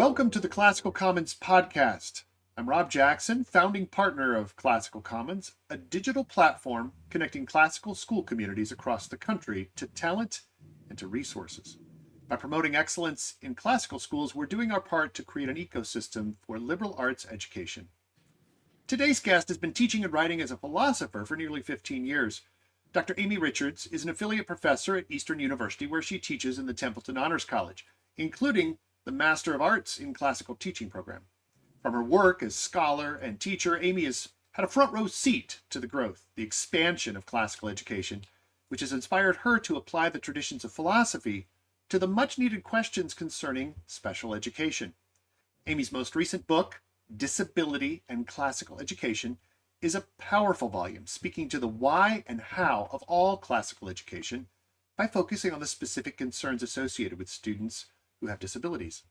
Welcome to the Classical Commons podcast. I'm Rob Jackson, founding partner of Classical Commons, a digital platform connecting classical school communities across the country to talent and to resources. By promoting excellence in classical schools, we're doing our part to create an ecosystem for liberal arts education. Today's guest has been teaching and writing as a philosopher for nearly 15 years. Dr. Amy Richards is an affiliate professor at Eastern University, where she teaches in the Templeton Honors College, including the Master of Arts in Classical Teaching program. From her work as scholar and teacher, Amy has had a front row seat to the growth, the expansion of classical education, which has inspired her to apply the traditions of philosophy to the much-needed questions concerning special education. Amy's most recent book, Disability and Classical Education, is a powerful volume speaking to the why and how of all classical education by focusing on the specific concerns associated with students who have disabilities.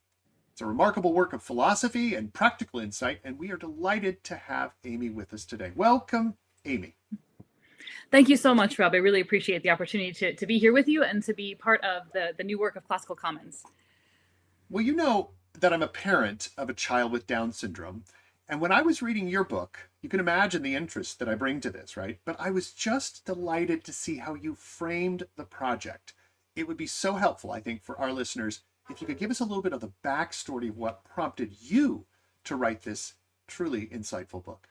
It's a remarkable work of philosophy and practical insight, and we are delighted to have Amy with us today. Welcome, Amy. Thank you so much, Rob. I really appreciate the opportunity to be here with you and to be part of the new work of Classical Commons. Well, you know that I'm a parent of a child with Down syndrome, and when I was reading your book, you can imagine the interest that I bring to this, right? But I was just delighted to see how you framed the project. It would be so helpful, I think, for our listeners if you could give us a little bit of the backstory of what prompted you to write this truly insightful book.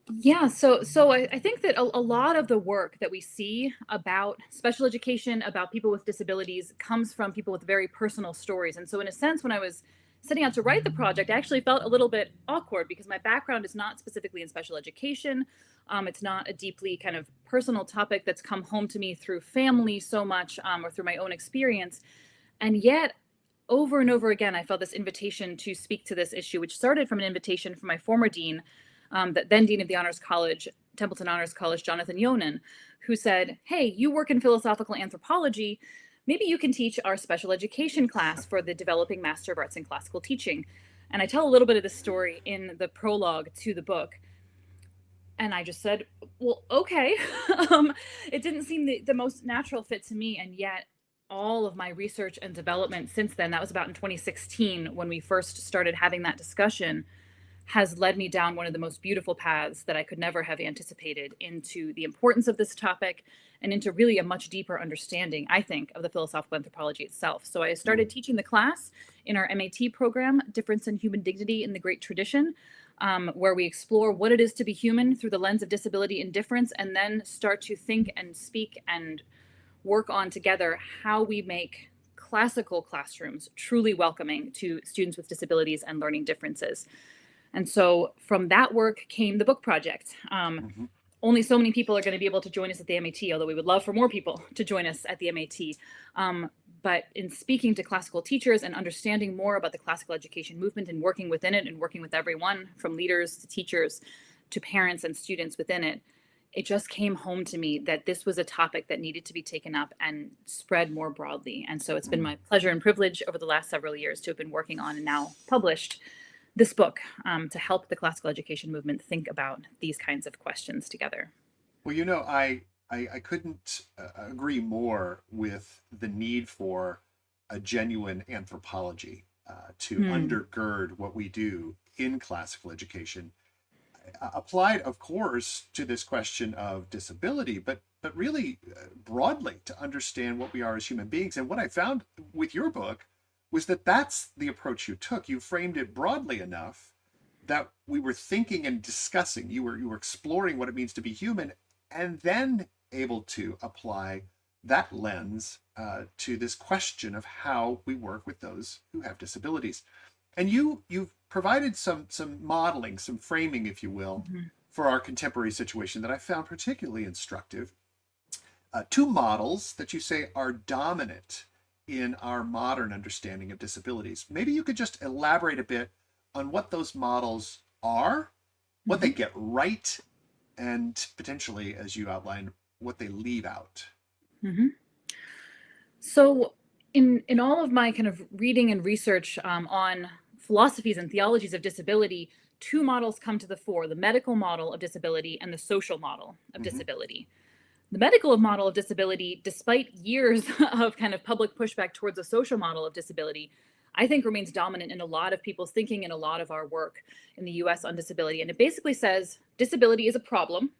Yeah, so I think that a lot of the work that we see about special education, about people with disabilities, comes from people with very personal stories. And so in a sense, when I was setting out to write the project, I actually felt a little bit awkward because my background is not specifically in special education. It's not a deeply kind of personal topic that's come home to me through family so much, or through my own experience. And yet, over and over again, I felt this invitation to speak to this issue, which started from an invitation from my former dean, the then dean of the Honors College, Templeton Honors College, Jonathan Yonan, who said, "Hey, you work in philosophical anthropology. Maybe you can teach our special education class for the Developing Master of Arts in Classical Teaching." And I tell a little bit of this story in the prologue to the book. And I just said, well, okay. It didn't seem the most natural fit to me. And yet all of my research and development since then, that was about in 2016 when we first started having that discussion, has led me down one of the most beautiful paths that I could never have anticipated into the importance of this topic and into really a much deeper understanding, I think, of the philosophical anthropology itself. So I started teaching the class in our MAT program, Difference in Human Dignity in the Great Tradition, where we explore what it is to be human through the lens of disability and difference, and then start to think and speak and work on together how we make classical classrooms truly welcoming to students with disabilities and learning differences. And so from that work came the book project. Only so many people are going to be able to join us at the MAT, although we would love for more people to join us at the MAT. But in speaking to classical teachers and understanding more about the classical education movement and working within it and working with everyone from leaders to teachers to parents and students within it, it just came home to me that this was a topic that needed to be taken up and spread more broadly. And so it's been my pleasure and privilege over the last several years to have been working on and now published this book to help the classical education movement think about these kinds of questions together. Well, you know, I couldn't agree more with the need for a genuine anthropology to undergird what we do in classical education. Applied, of course, to this question of disability, but really broadly to understand what we are as human beings. And what I found with your book was that that's the approach you took. You framed it broadly enough that we were thinking and discussing. You were exploring what it means to be human, and then able to apply that lens to this question of how we work with those who have disabilities. And you've provided some modeling, some framing, if you will, for our contemporary situation that I found particularly instructive. Two models that you say are dominant in our modern understanding of disabilities. Maybe you could just elaborate a bit on what those models are, what they get right, and potentially, as you outlined, what they leave out. So in all of my kind of reading and research on philosophies and theologies of disability, two models come to the fore: the medical model of disability and the social model of disability. The medical model of disability, despite years of kind of public pushback towards a social model of disability, I think remains dominant in a lot of people's thinking and a lot of our work in the US on disability. And it basically says disability is a problem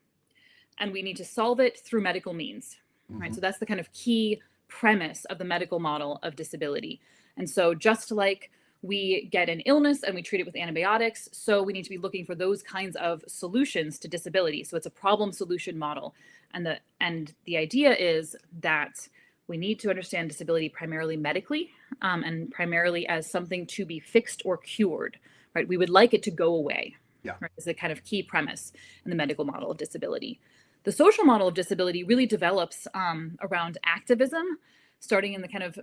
and we need to solve it through medical means, right? Hmm. So that's the kind of key premise of the medical model of disability. And so just like we get an illness and we treat it with antibiotics, so we need to be looking for those kinds of solutions to disability. So it's a problem solution model. And the idea is that we need to understand disability primarily medically, and primarily as something to be fixed or cured, right? We would like it to go away, Yeah. right? Is the kind of key premise in the medical model of disability. The social model of disability really develops around activism, starting in the kind of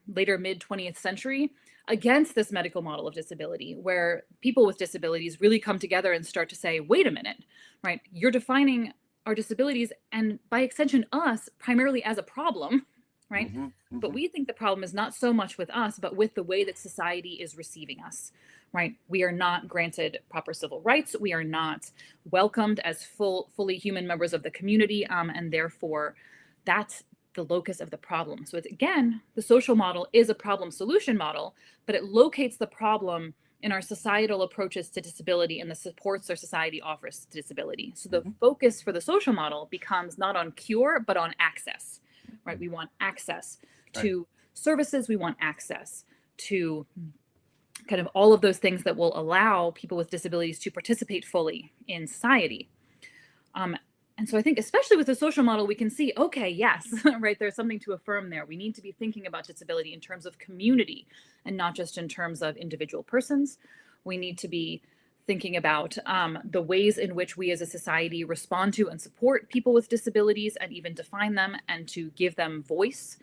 later mid 20th century, against this medical model of disability, where people with disabilities really come together and start to say, wait a minute, right? You're defining our disabilities and by extension us primarily as a problem, right? Hmm. But Hmm. we think the problem is not so much with us, but with the way that society is receiving us, right? We are not granted proper civil rights. We are not welcomed as fully human members of the community, and therefore that's the locus of the problem. So it's, again, the social model is a problem solution model, but it locates the problem in our societal approaches to disability and the supports our society offers to disability. So the Hmm. focus for the social model becomes not on cure, but on access, right? We want access Right. to services, we want access to kind of all of those things that will allow people with disabilities to participate fully in society. And so I think, especially with the social model, we can see, okay, yes, right, there's something to affirm there. We need to be thinking about disability in terms of community and not just in terms of individual persons. We need to be thinking about the ways in which we as a society respond to and support people with disabilities and even define them and to give them voice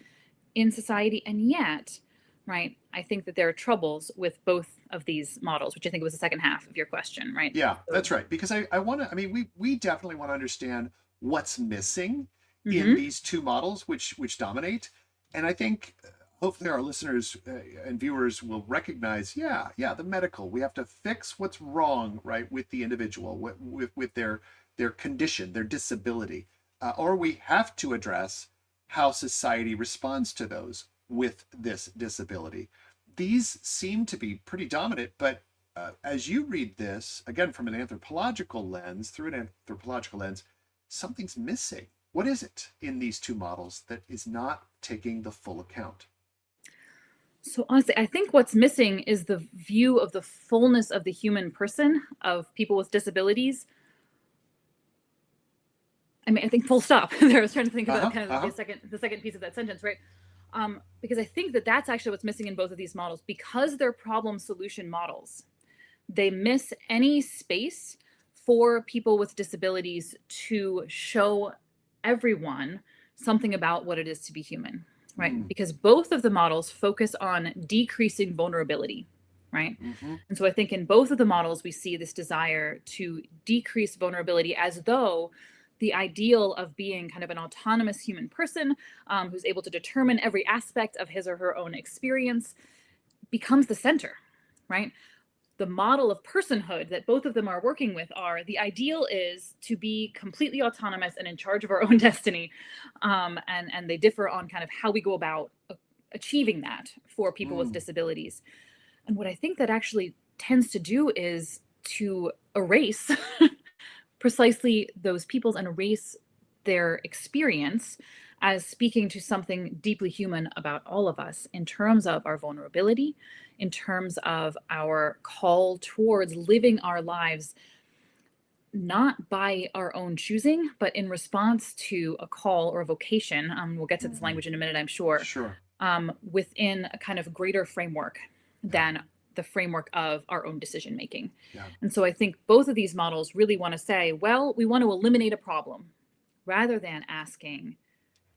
in society. And yet, right, I think that there are troubles with both of these models, which I think was the second half of your question, right? Yeah, So, that's right. Because I want to, I mean, we definitely want to understand what's missing in mhm. these two models, which dominate. And I think hopefully our listeners and viewers will recognize, yeah, the medical. We have to fix what's wrong, right, with the individual, with their condition, their disability, or we have to address how society responds to those with this disability. These seem to be pretty dominant, but as you read this, again, from an anthropological lens, through an anthropological lens, something's missing. What is it in these two models that is not taking the full account? So honestly, I think what's missing is the view of the fullness of the human person, of people with disabilities. I mean, I think full stop. There, I was trying to think Uh about huh. kind Uh of huh. the second piece of that sentence, right? Because I think that that's actually what's missing in both of these models because they're problem solution models. They miss any space for people with disabilities to show everyone something about what it is to be human, right? Mm, Because both of the models focus on decreasing vulnerability, right? mm-hmm. And so I think in both of the models, we see this desire to decrease vulnerability as though the ideal of being kind of an autonomous human person who's able to determine every aspect of his or her own experience becomes the center, right? The model of personhood that both of them are working with are the ideal is to be completely autonomous and in charge of our own destiny, and they differ on kind of how we go about achieving that for people with Mm, disabilities. And what I think that actually tends to do is to erase precisely those peoples and erase their experience as speaking to something deeply human about all of us in terms of our vulnerability, in terms of our call towards living our lives not by our own choosing, but in response to a call or a vocation. We'll get to this mm-hmm. language in a minute, I'm sure, Sure. within a kind of greater framework Yeah. than the framework of our own decision making. Yeah. And so I think both of these models really want to say, well, we want to eliminate a problem rather than asking,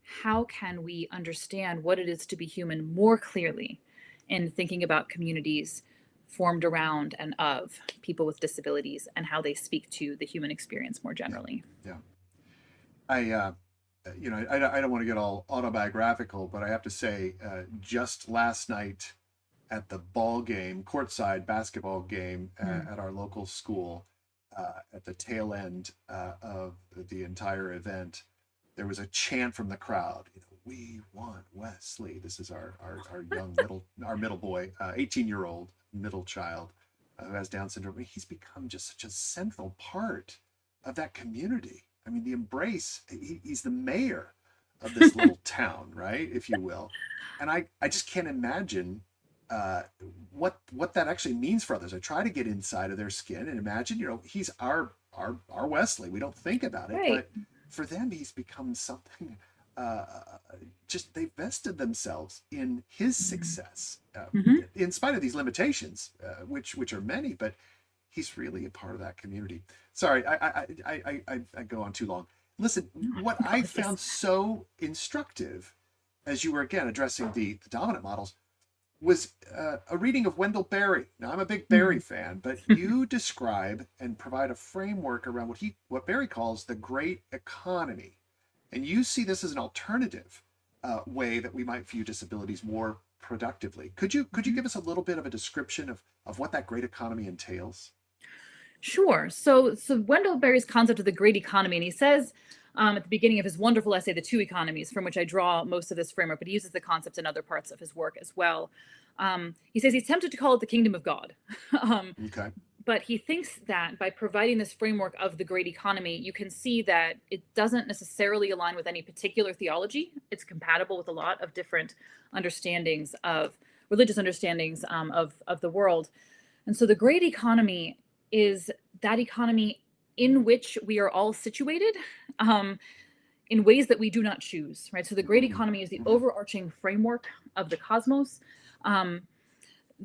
how can we understand what it is to be human more clearly in thinking about communities formed around and of people with disabilities and how they speak to the human experience more Yeah. generally. Yeah. I I don't want to get all autobiographical, but I have to say, just last night at the ball game, courtside basketball game Mm. at our local school, at the tail end of the entire event, there was a chant from the crowd. we want Wesley. This is our young our middle boy, 18-year-old middle child who has Down syndrome. I mean, he's become just such a central part of that community. I mean, the embrace. He's the mayor of this little town, right, if you will. And I just can't imagine uh, what that actually means for others. I try to get inside of their skin and imagine, he's our Wesley. We don't think about it, Right. but for them, he's become something. Uh, just they vested themselves in his success, Hmm. in spite of these limitations, which are many. But he's really a part of that community. Sorry, I go on too long. Listen, what I Apologies. found so instructive as you were again addressing the dominant models was a reading of Wendell Berry. Now, I'm a big Berry Mhm. fan, but you describe and provide a framework around what Berry calls the great economy, and you see this as an alternative way that we might view disabilities more productively. Could you give us a little bit of a description of what that great economy entails? Sure. So Wendell Berry's concept of the great economy, and he says at the beginning of his wonderful essay, "The Two Economies," from which I draw most of this framework, but he uses the concept in other parts of his work as well. He says he's tempted to call it the kingdom of God. um, Okay. but he thinks that by providing this framework of the great economy, you can see that it doesn't necessarily align with any particular theology. It's compatible with a lot of different understandings of religious understandings of the world. And so the great economy is that economy in which we are all situated um, in ways that we do not choose, right? So the great Mm-hmm. economy is the Mm-hmm. overarching framework of the cosmos um,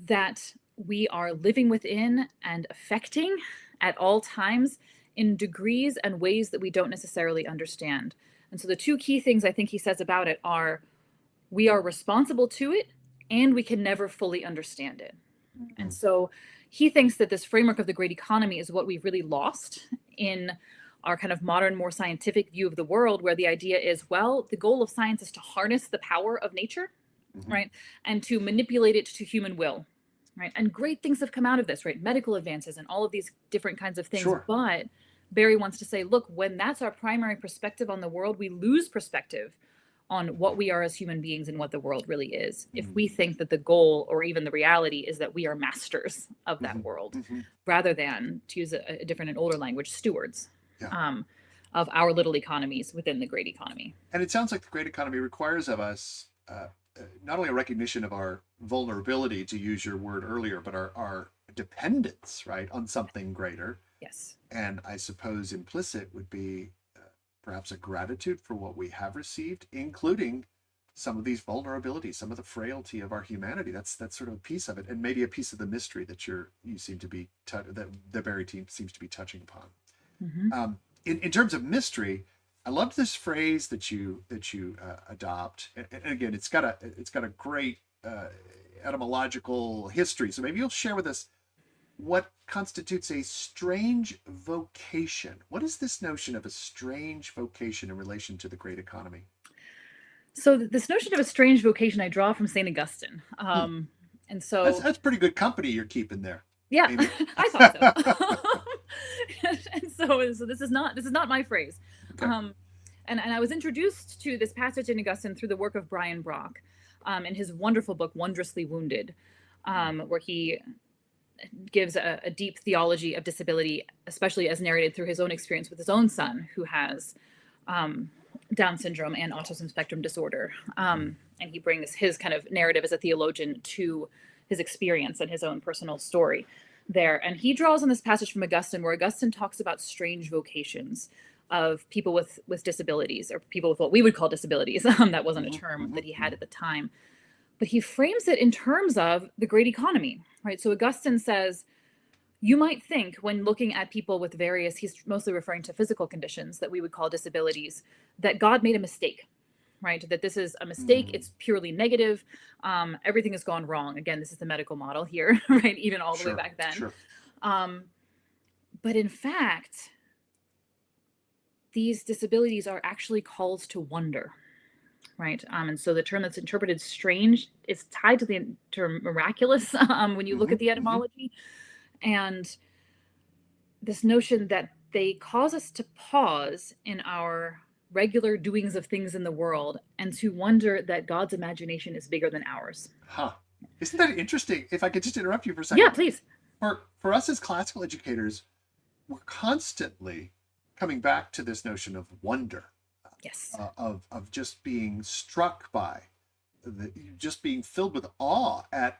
that we are living within and affecting at all times in degrees and ways that we don't necessarily understand. And so the two key things I think he says about it are we are responsible to it and we can never fully understand it. And so he thinks that this framework of the great economy is what we've really lost in our kind of modern, more scientific view of the world, where the idea is, well, the goal of science is to harness the power of nature, Mm-hmm. right? And to manipulate it to human will, right? And great things have come out of this, right? Medical advances and all of these different kinds of things. Sure. But Barry wants to say, look, when that's our primary perspective on the world, we lose perspective on what we are as human beings and what the world really is. If we think that the goal or even the reality is that we are masters of Mm-hmm. that world, Mm-hmm. rather than, to use a different and older language, stewards Yeah. um, of our little economies within the great economy. And it sounds like the great economy requires of us not only a recognition of our vulnerability, to use your word earlier, but our dependence, right, on something greater. Yes. And I suppose implicit would be perhaps a gratitude for what we have received, including some of these vulnerabilities, some of the frailty of our humanity. That's sort of a piece of it, and maybe a piece of the mystery that you seem to be that the Berry team seems to be touching upon. Mm-hmm. In terms of mystery, I love this phrase that you adopt, and again, it's got a great etymological history. So maybe you'll share with us what constitutes a strange vocation. What is this notion of a strange vocation in relation to the great economy? So this notion of a strange vocation I draw from St. Augustine. Hmm. And That's so, that's pretty good company you're keeping there, yeah, Amy. I thought so. And so this is not my phrase. Okay. Um, and I was introduced to this passage in Augustine through the work of Brian Brock in his wonderful book, Wondrously Wounded, where he gives a deep theology of disability, especially as narrated through his own experience with his own son, who has um, Down syndrome and autism spectrum disorder. And he brings his kind of narrative as a theologian to his experience and his own personal story there. And he draws on this passage from Augustine, where Augustine talks about strange vocations of people with disabilities, or people with what we would call disabilities. That wasn't a Mm-hmm, term mm-hmm, that he had mm-hmm. at the time, but he frames it in terms of the great economy, right? So Augustine says, you might think when looking at people with various, he's mostly referring to physical conditions that we would call disabilities, that God made a mistake, right? That this is a mistake. Mm, It's purely negative. Everything has gone wrong. Again, this is the medical model here, right? Even all the way sure, back then. sure. Um, but in fact, these disabilities are actually calls to wonder, right? And so the term that's interpreted strange is tied to the term miraculous when you look Mm-hmm, at the mm-hmm. etymology. And this notion that they cause us to pause in our regular doings of things in the world and to wonder that God's imagination is bigger than ours. Huh. Isn't that interesting? If I could just interrupt you for a Yeah, second. please. For us as classical educators, we're constantly coming back to this notion of wonder, Yes. of just being struck by, just being filled with awe at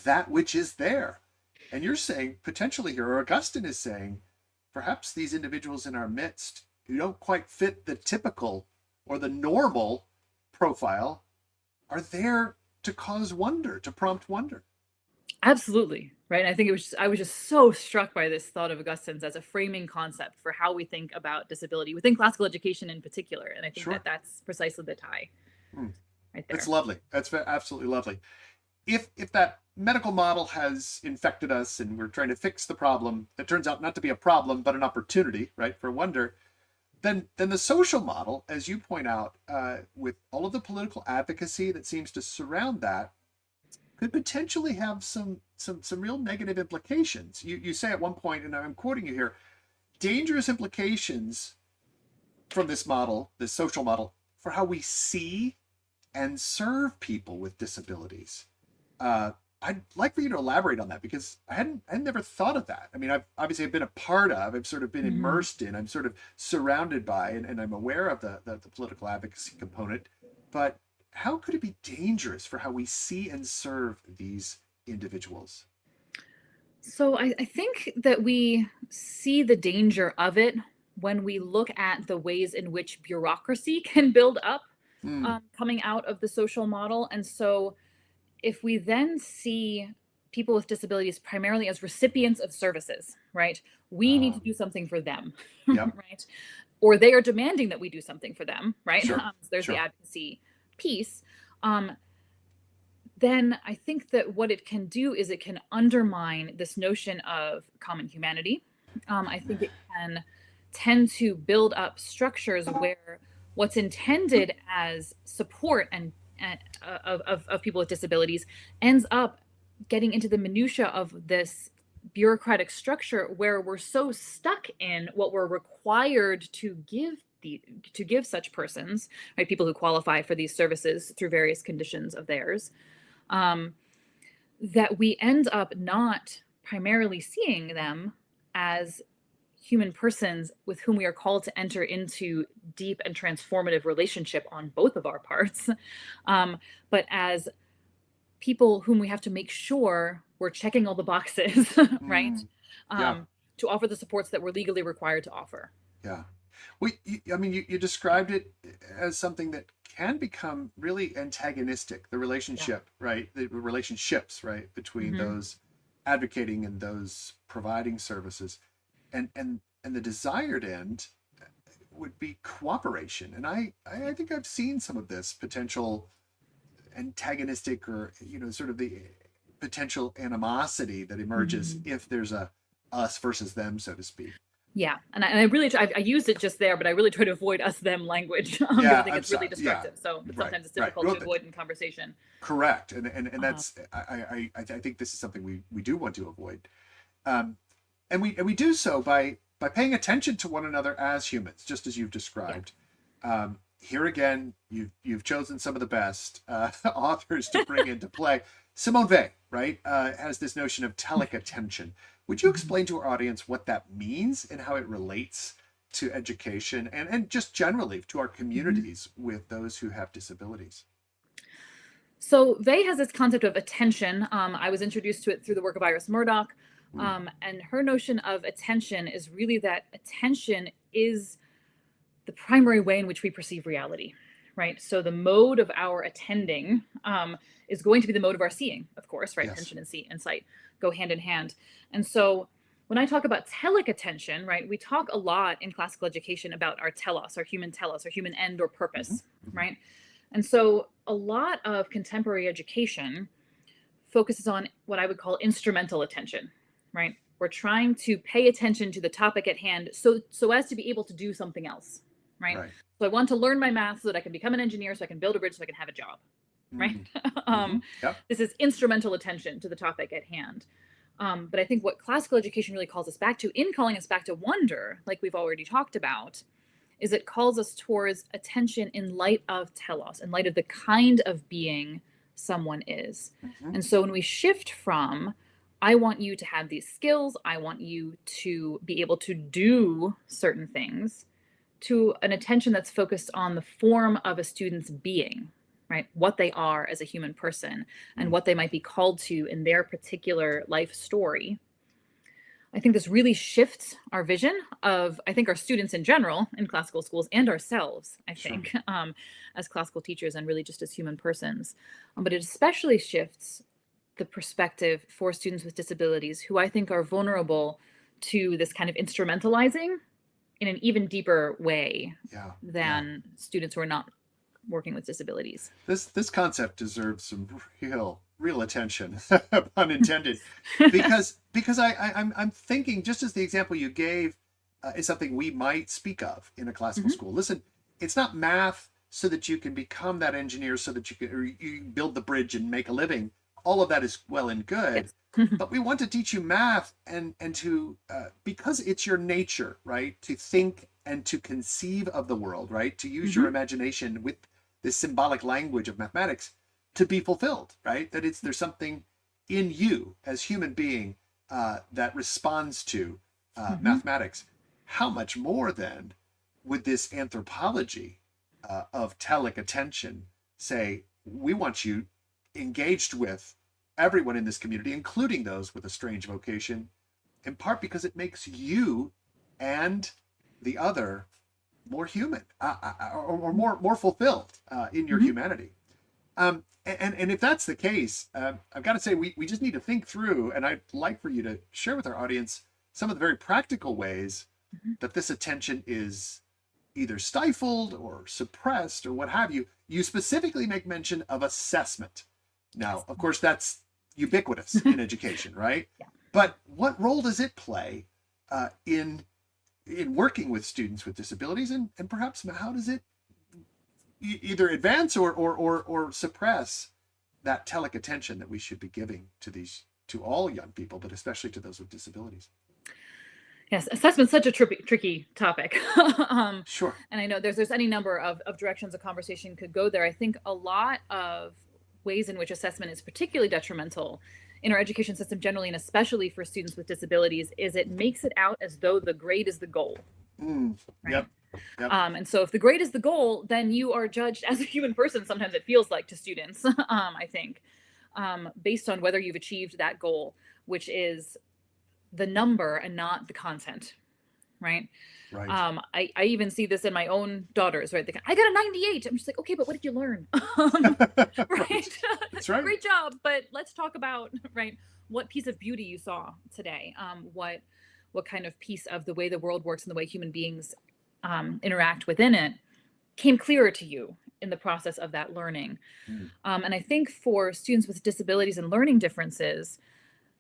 that which is there. And you're saying potentially here, or Augustine is saying, perhaps these individuals in our midst who don't quite fit the typical or the normal profile are there to cause wonder, to prompt wonder. Absolutely. Right. And I think I was just so struck by this thought of Augustine's as a framing concept for how we think about disability within classical education in particular. And I think Sure. that that's precisely the tie right there. It's lovely. That's absolutely lovely. If that medical model has infected us and we're trying to fix the problem that turns out not to be a problem but an opportunity, right, for wonder, then the social model, as you point out, with all of the political advocacy that seems to surround that, could potentially have some real negative implications. You say at one point, and I'm quoting you here, dangerous implications from this model, this social model, for how we see and serve people with disabilities. I'd like for you to elaborate on that because I never thought of that. I mean, I've been a part of, I've sort of been immersed in, I'm sort of surrounded by, and I'm aware of the political advocacy component, but how could it be dangerous for how we see and serve these individuals? So I think that we see the danger of it when we look at the ways in which bureaucracy can build up coming out of the social model. And so if we then see people with disabilities primarily as recipients of services, right? We need to do something for them, Yep. right? Or they are demanding that we do something for them, right? Sure. So there's Sure. the advocacy piece. Then I think that what it can do is it can undermine this notion of common humanity. I think it can tend to build up structures where what's intended as support and of people with disabilities ends up getting into the minutia of this bureaucratic structure where we're so stuck in what we're required to give such persons, right, people who qualify for these services through various conditions of theirs, that we end up not primarily seeing them as human persons with whom we are called to enter into deep and transformative relationship on both of our parts, but as people whom we have to make sure we're checking all the boxes, right? Yeah. To offer the supports that we're legally required to offer. Yeah. Well, I mean, you described it as something that can become really antagonistic, the relationship, right? The relationships, right, between those advocating and those providing services. And the desired end would be cooperation. And I think I've seen some of this potential antagonistic or, sort of the potential animosity that emerges if there's a us versus them, so to speak. Yeah, and I really I used it just there, but I really try to avoid us them language because I think it's really destructive. So sometimes it's difficult to avoid in conversation. Correct, and that's I think this is something we do want to avoid, and we do so by paying attention to one another as humans, just as you've described. Yeah. Here again, you've chosen some of the best authors to bring into play. Simone Weil, right, has this notion of telic attention. Would you explain to our audience what that means and how it relates to education and just generally to our communities with those who have disabilities? So Weil has this concept of attention. I was introduced to it through the work of Iris Murdoch. And her notion of attention is really that attention is the primary way in which we perceive reality, right? So the mode of our attending is going to be the mode of our seeing, of course, right? Yes. Attention and sight go hand in hand. And so when I talk about telic attention, right, we talk a lot in classical education about our telos, our human end or purpose, right? And so a lot of contemporary education focuses on what I would call instrumental attention, right? We're trying to pay attention to the topic at hand so as to be able to do something else, right? So I want to learn my math so that I can become an engineer, so I can build a bridge, so I can have a job, right? This is instrumental attention to the topic at hand. But I think what classical education really calls us back to, in calling us back to wonder, like we've already talked about, is it calls us towards attention in light of telos, in light of the kind of being someone is. Mm-hmm. And so when we shift from, I want you to have these skills, I want you to be able to do certain things, to an attention that's focused on the form of a student's being, right? What they are as a human person and what they might be called to in their particular life story. I think this really shifts our vision of, I think, our students in general in classical schools and ourselves, I think, as classical teachers and really just as human persons. But it especially shifts the perspective for students with disabilities who I think are vulnerable to this kind of instrumentalizing in an even deeper way than students who are not working with disabilities. This concept deserves some real attention, pun intended, because I'm thinking, just as the example you gave is something we might speak of in a classical school. Listen, it's not math so that you can become that engineer, so that you build the bridge and make a living. All of that is well and good, but we want to teach you math and to because it's your nature, right? To think and to conceive of the world, right? To use your imagination with this symbolic language of mathematics to be fulfilled, right? That there's something in you as human being that responds to mathematics. How much more then would this anthropology of telic attention say, we want you engaged with everyone in this community, including those with a strange vocation, in part because it makes you and the other more human or more fulfilled in your humanity. And if that's the case, I've got to say, we just need to think through, and I'd like for you to share with our audience some of the very practical ways that this attention is either stifled or suppressed or what have you. You specifically make mention of assessment. Now, of course, that's ubiquitous in education, right? But what role does it play in working with students with disabilities, and perhaps how does it either advance or suppress that telic attention that we should be giving to all young people, but especially to those with disabilities? Yes, assessment's such a tricky topic. Sure. And I know there's any number of directions a conversation could go there. I think a lot of ways in which assessment is particularly detrimental in our education system generally, and especially for students with disabilities, is it makes it out as though the grade is the goal. Right? Yep. And so if the grade is the goal, then you are judged as a human person. Sometimes it feels like to students, I think, based on whether you've achieved that goal, which is the number and not the content. Right. I even see this in my own daughters, right? I got a 98. I'm just like, okay, but what did you learn? Right. That's right. Great job. But let's talk about, right, what piece of beauty you saw today. What kind of piece of the way the world works and the way human beings interact within it came clearer to you in the process of that learning. And I think for students with disabilities and learning differences,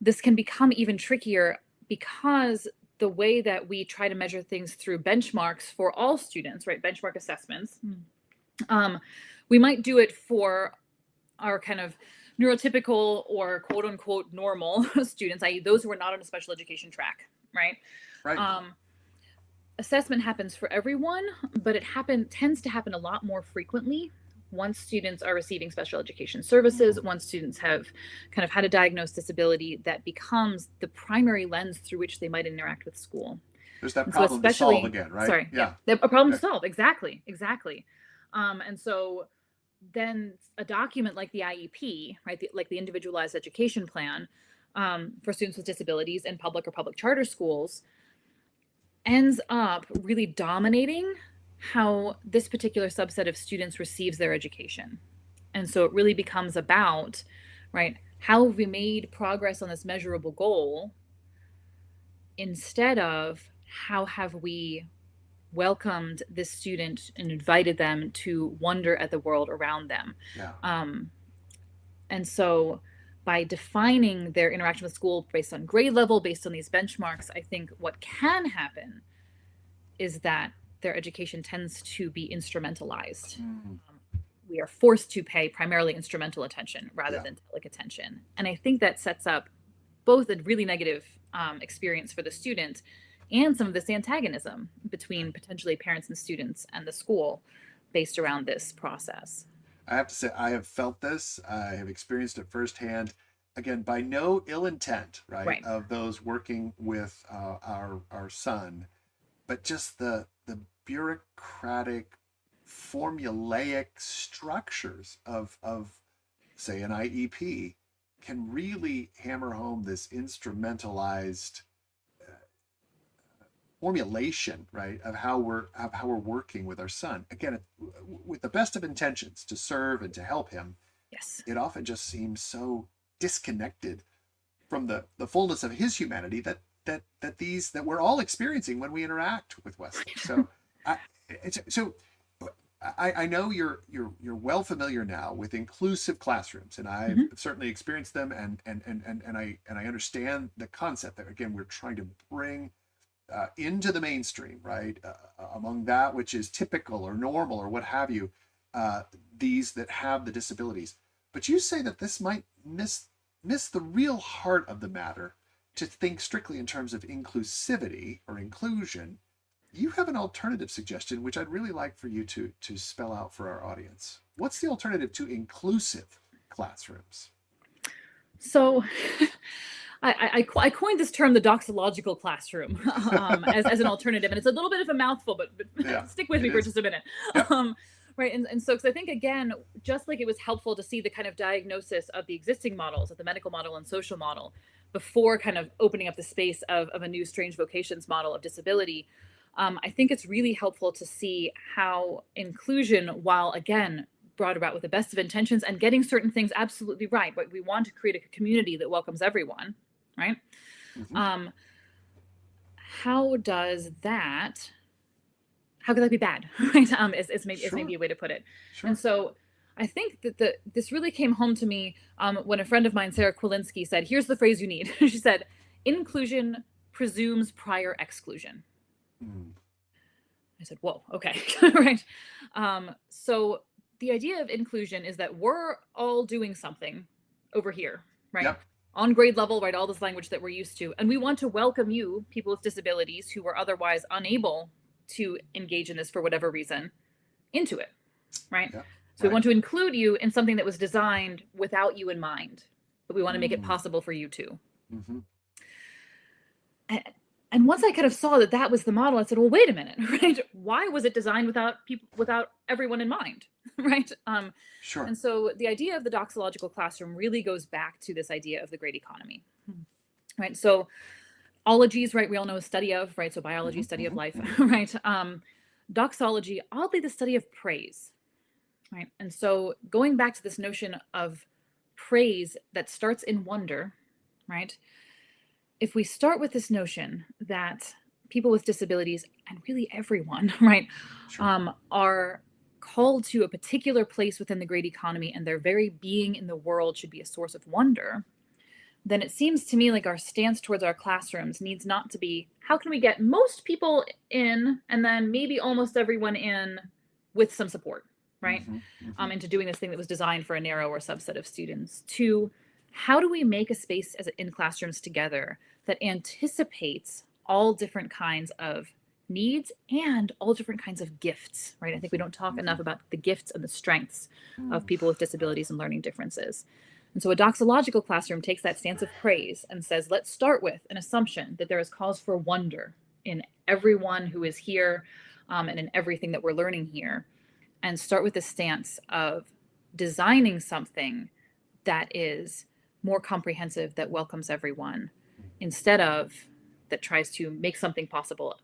this can become even trickier because the way that we try to measure things through benchmarks for all students, right? Benchmark assessments. We might do it for our kind of neurotypical or quote unquote normal students, i.e. those who are not on a special education track, right? Assessment happens for everyone, but it tends to happen a lot more frequently once students are receiving special education services, once students have kind of had a diagnosed disability that becomes the primary lens through which they might interact with school. There's that problem to solve again, right? Sorry. Yeah. A problem to solve. Exactly. And so then a document like the IEP, right, like the Individualized Education Plan for students with disabilities in public or public charter schools, ends up really dominating how this particular subset of students receives their education. And so it really becomes about, right, how have we made progress on this measurable goal instead of how have we welcomed this student and invited them to wonder at the world around them. And so by defining their interaction with school based on grade level, based on these benchmarks, I think what can happen is that their education tends to be instrumentalized. We are forced to pay primarily instrumental attention rather than telic attention. And I think that sets up both a really negative experience for the student and some of this antagonism between potentially parents and students and the school based around this process. I have to say, I have felt this. I have experienced it firsthand. Again, by no ill intent, right, Right. of those working with our son, but just the bureaucratic, formulaic structures of say an IEP can really hammer home this instrumentalized formulation, right, of how we're working with our son. Again, with the best of intentions to serve and to help him, Yes. it often just seems so disconnected from the fullness of his humanity that we're all experiencing when we interact with Wesley. So, I, so I know you're well familiar now with inclusive classrooms, and I've Mm-hmm. certainly experienced them, and I understand the concept that again we're trying to bring into the mainstream, right? Among that which is typical or normal or what have you, these that have the disabilities. But you say that this might miss the real heart of the matter to think strictly in terms of inclusivity or inclusion. You have an alternative suggestion, which I'd really like for you to spell out for our audience. What's the alternative to inclusive classrooms? So I coined this term, the doxological classroom, as an alternative. And it's a little bit of a mouthful, Yeah, but stick with it me for is. just a minute. Yep. Um, right. And so, because I think, again, just like it was helpful to see the kind of diagnosis of the existing models, of the medical model and social model, before kind of opening up the space of a new strange vocations model of disability, I think it's really helpful to see how inclusion, while again, brought about with the best of intentions and getting certain things absolutely right, but we want to create a community that welcomes everyone, right? Mm-hmm. Um, how does that, how could that be bad? Right? Is Sure. maybe a way to put it. And Sure. so I think that this really came home to me when a friend of mine, Sarah Kwilinski, said, here's the phrase you need. She said, inclusion presumes prior exclusion. Mm. I said, whoa, okay, right. So the idea of inclusion is that we're all doing something over here, right? Yep. On grade level, right? All this language that we're used to. And we want to welcome you, people with disabilities who were otherwise unable to engage in this for whatever reason, into it, right? Yep. So we Right. want to include you in something that was designed without you in mind, but we want to make it Mm. possible for you too. Mm-hmm. And once I kind of saw that that was the model, I said, well, wait a minute, right? Why was it designed without people, without everyone in mind, right? Sure. And so the idea of the doxological classroom really goes back to this idea of the great economy, right? So ologies, right? We all know a study of, right? So biology, Mm-hmm. study of Mm-hmm. life, Mm-hmm. right? Doxology, oddly, the study of praise, right? And so going back to this notion of praise that starts in wonder, right? If we start with this notion that people with disabilities and really everyone, right, Sure. are called to a particular place within the great economy and their very being in the world should be a source of wonder, then it seems to me like our stance towards our classrooms needs not to be how can we get most people in and then maybe almost everyone in with some support, right? Mm-hmm. Mm-hmm. Into doing this thing that was designed for a narrower subset of students. To how do we make a space as in classrooms together that anticipates all different kinds of needs and all different kinds of gifts, right? I think we don't talk Mm-hmm. enough about the gifts and the strengths of Mm. people with disabilities and learning differences. And so a doxological classroom takes that stance of praise and says, let's start with an assumption that there is cause for wonder in everyone who is here and in everything that we're learning here. And start with the stance of designing something that is more comprehensive, that welcomes everyone, instead of that tries to make something possible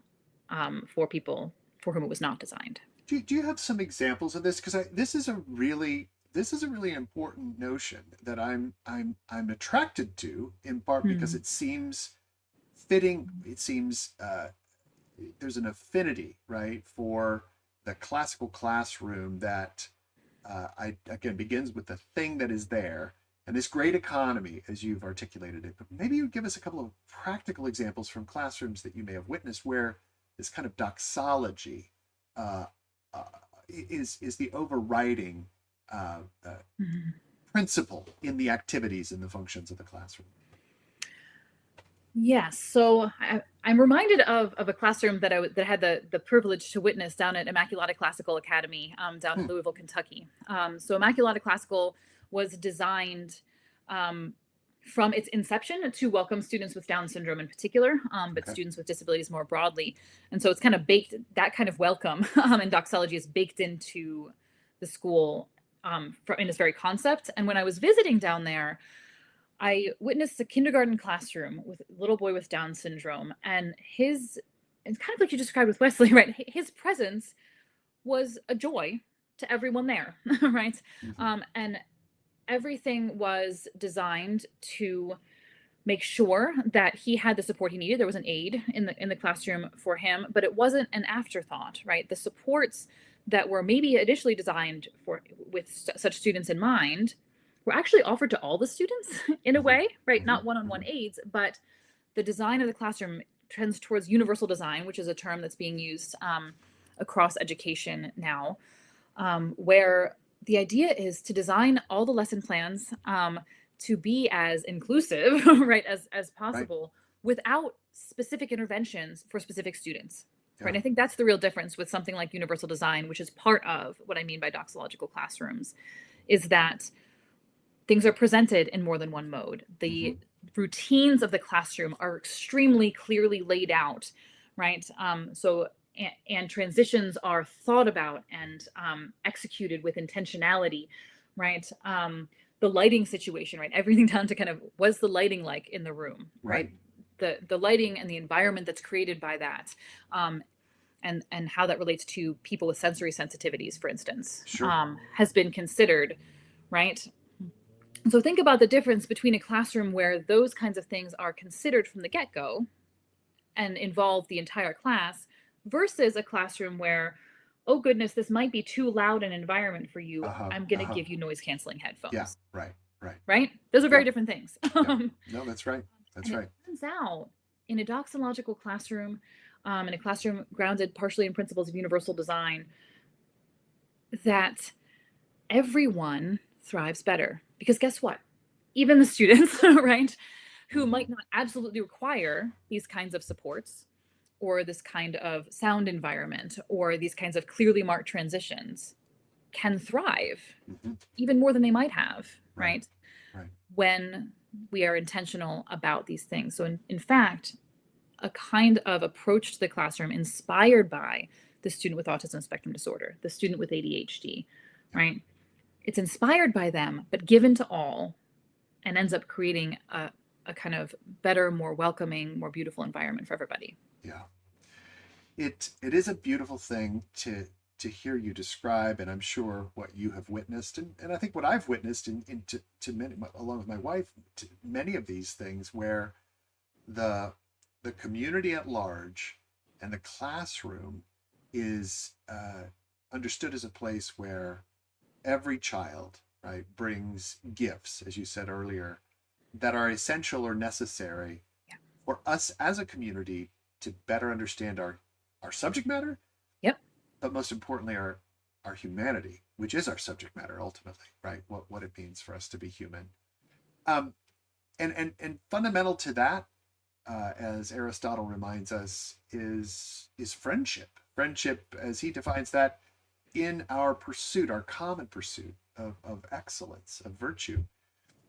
for people for whom it was not designed. Do you have some examples of this? Because this is a really important notion that I'm attracted to, in part because Hmm. it seems fitting. It seems there's an affinity, right, for the classical classroom that I again begins with the thing that is there and this great economy as you've articulated it. But maybe you'd give us a couple of practical examples from classrooms that you may have witnessed where this kind of doxology uh, uh, is the overriding uh, uh, Mhm. principle in the activities and the functions of the classroom. Yes. So I'm reminded of a classroom that I had the privilege to witness down at Immaculata Classical Academy, down in Hmm. Louisville, Kentucky. So Immaculata Classical was designed um, from its inception to welcome students with Down syndrome in particular, but Okay. students with disabilities more broadly. And so it's kind of baked, that kind of welcome and doxology is baked into the school in its very concept. And when I was visiting down there, I witnessed a kindergarten classroom with a little boy with Down syndrome, and it's kind of like you described with Wesley, right? His presence was a joy to everyone there, right? Hmm. And everything was designed to make sure that he had the support he needed. There was an aide in the classroom for him, but it wasn't an afterthought, right? The supports that were maybe initially designed for with such students in mind were actually offered to all the students in a Hmm. way, right? Hmm. Not one-on-one Hmm. aids, but the design of the classroom trends towards universal design, which is a term that's being used across education now, where the idea is to design all the lesson plans to be as inclusive, right, as Right. possible without specific interventions for specific students. Right. Yeah. And I think that's the real difference with something like universal design, which is part of what I mean by doxological classrooms, is that things are presented in more than one mode. Hmm. The routines of the classroom are extremely clearly laid out, right? And transitions are thought about and executed with intentionality, right? The lighting situation, right? Everything down to kind of what's the lighting like in the room, right? Right. The lighting and the environment that's created by that, um, and how that relates to people with sensory sensitivities, for instance, Sure. has been considered, right? So think about the difference between a classroom where those kinds of things are considered from the get-go and involve the entire class versus a classroom where, oh goodness, this might be too loud an environment for you. Uh-huh. I'm going to Uh-huh. give you noise canceling Yeah. headphones, Right. Right. right? Those are Yeah. very different things. Yeah. No, that's right. That's And it right. turns out in a doxological classroom, in a classroom grounded partially in principles of universal design, that everyone thrives better. Because guess what? Even the students, right, who Hmm. might not absolutely require these kinds of supports or this kind of sound environment or these kinds of clearly marked transitions can thrive Hmm. even more than they might have, Right. right? Right. When we are intentional about these things. So, in fact, a kind of approach to the classroom inspired by the student with autism spectrum disorder, the student with ADHD, Yeah. right? It's inspired by them, but given to all and ends up creating a kind of better, more welcoming, more beautiful environment for everybody. Yeah. It is a beautiful thing to hear you describe, and I'm sure what you have witnessed, and I think what I've witnessed to many, along with my wife, to many of these things where the the community at large and the classroom is understood as a place where every child, right, brings gifts, as you said earlier, that are essential or necessary Yeah. for us as a community to better understand our subject matter, Yep. but most importantly our humanity, which is our subject matter ultimately, right? What it means for us to be human. Um, and fundamental to that, as Aristotle reminds us, is friendship. Friendship, as he defines that, in our pursuit, our common pursuit of excellence, of virtue.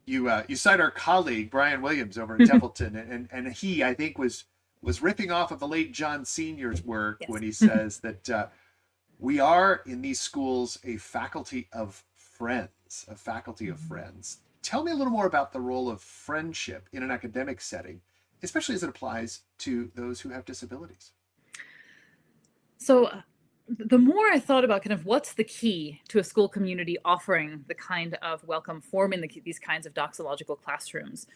You cite our colleague Brian Williams over at Templeton, and he, I think, was ripping off of the late John Senior's work Yes. when he says that we are in these schools a faculty of friends, a faculty of friends. Tell me a little more about the role of friendship in an academic setting, especially as it applies to those who have disabilities. So the more I thought about kind of what's the key to a school community offering the kind of welcome form in these kinds of doxological classrooms,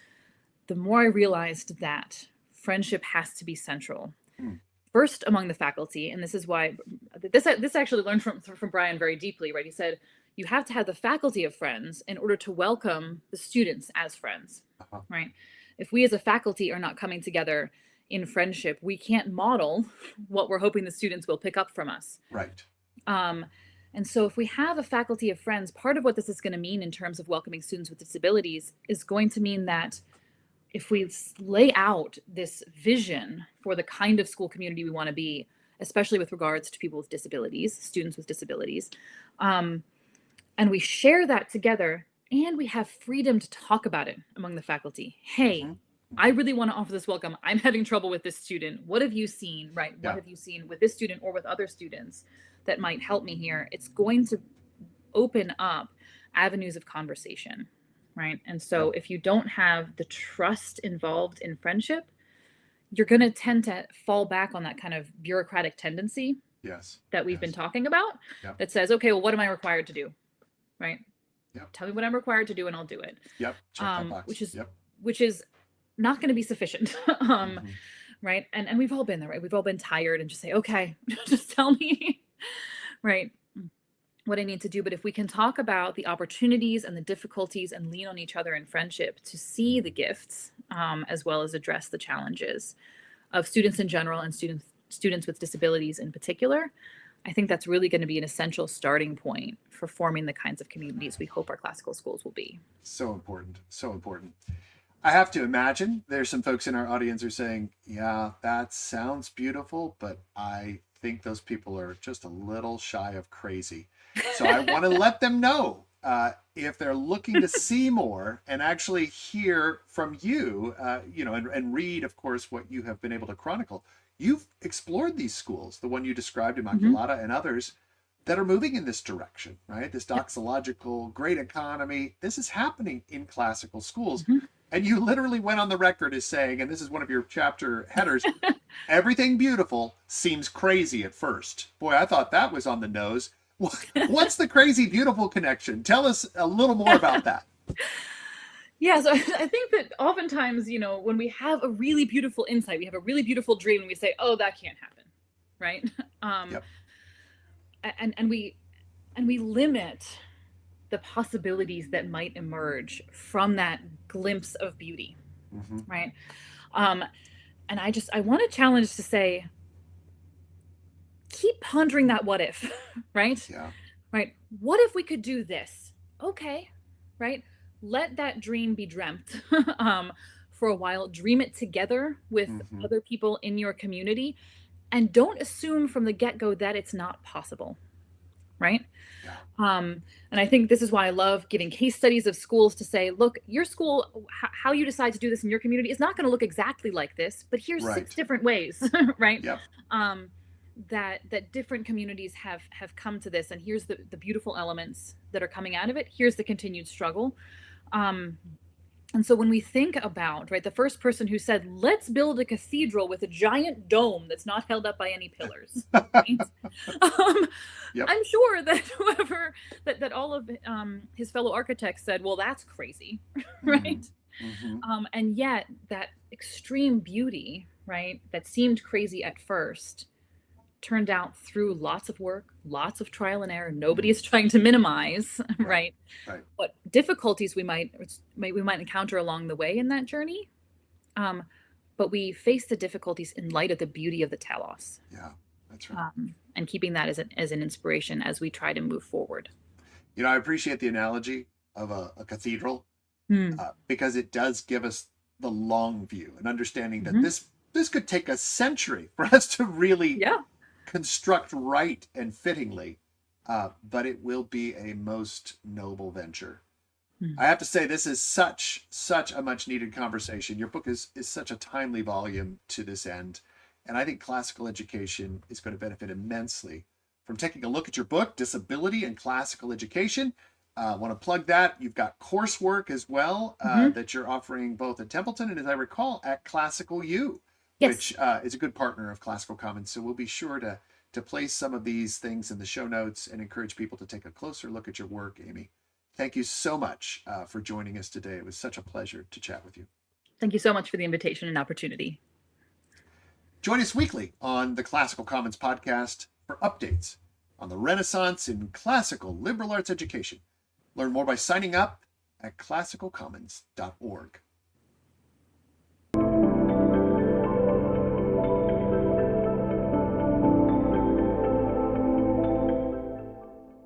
the more I realized that friendship has to be central. Hmm. First among the faculty, and this is why this actually learned from Brian very deeply, right? He said you have to have the faculty of friends in order to welcome the students as friends, Uh-huh. right? If we as a faculty are not coming together in friendship, we can't model what we're hoping the students will pick up from us. Right. Um, and so, if we have a faculty of friends, part of what this is going to mean in terms of welcoming students with disabilities is going to mean that if we lay out this vision for the kind of school community we want to be, especially with regards to people with disabilities, students with disabilities, and we share that together, and we have freedom to talk about it among the faculty. Hey, I really want to offer this welcome. I'm having trouble with this student. What have you seen, right? What have you seen with this student or with other students that might help me here? It's going to open up avenues of conversation, right? And so if you don't have the trust involved in friendship, you're going to tend to fall back on that kind of bureaucratic tendency that we've been talking about that says, okay, well, what am I required to do? Right? Tell me what I'm required to do and I'll do it. Which is not going to be sufficient. Right? And we've all been there, right? We've all been tired and just say, okay, just tell me, right, what I need to do. But if we can talk about the opportunities and the difficulties and lean on each other in friendship to see the gifts, as well as address the challenges of students in general and students with disabilities in particular, I think that's really going to be an essential starting point for forming the kinds of communities we hope our classical schools will be. So important. So important. I have to imagine there's some folks in our audience who are saying, yeah, that sounds beautiful, but I think those people are just a little shy of crazy. So I want to let them know if they're looking to see more and actually hear from you, and read, of course, what you have been able to chronicle. You've explored these schools, the one you described, Immaculata, and others that are moving in this direction, right? This doxological, great economy. This is happening in classical schools. And you literally went on the record as saying, and this is one of your chapter headers, everything beautiful seems crazy at first. Boy, I thought that was on the nose. What's the crazy beautiful connection? Tell us a little more about that. Yeah, so I think that oftentimes, when we have a really beautiful insight, we have a really beautiful dream, and we say, oh, that can't happen, right? And we limit the possibilities that might emerge from that glimpse of beauty, right? And I want to challenge to say, keep pondering that what if, right? Right. What if we could do this? Okay, right? Let that dream be dreamt for a while. Dream it together with other people in your community, and don't assume from the get-go that it's not possible, right? And I think this is why I love giving case studies of schools to say, look, your school, how you decide to do this in your community is not going to look exactly like this, but here's 6 different ways, right? That different communities have come to this, and here's the beautiful elements that are coming out of it. Here's the continued struggle. And so when we think about, right, the first person who said, let's build a cathedral with a giant dome that's not held up by any pillars, right? I'm sure that whoever, that all of his fellow architects said, well, that's crazy, right? And yet that extreme beauty, right, that seemed crazy at first, turned out through lots of work, lots of trial and error. Nobody is trying to minimize, right? What difficulties we might encounter along the way in that journey. But we face the difficulties in light of the beauty of the telos. Yeah, that's right. And keeping that as an inspiration as we try to move forward. I appreciate the analogy of a cathedral because it does give us the long view and understanding that this could take a century for us to really construct right and fittingly, but it will be a most noble venture. I have to say, this is such a much needed conversation. Your book is such a timely volume to this end, and I think classical education is going to benefit immensely from taking a look at your book, Disability and Classical Education. I want to plug that. You've got coursework as well that you're offering both at Templeton and, as I recall, at Classical U. Which is a good partner of Classical Commons. So we'll be sure to place some of these things in the show notes and encourage people to take a closer look at your work, Amy. Thank you so much for joining us today. It was such a pleasure to chat with you. Thank you so much for the invitation and opportunity. Join us weekly on the Classical Commons podcast for updates on the Renaissance in classical liberal arts education. Learn more by signing up at classicalcommons.org.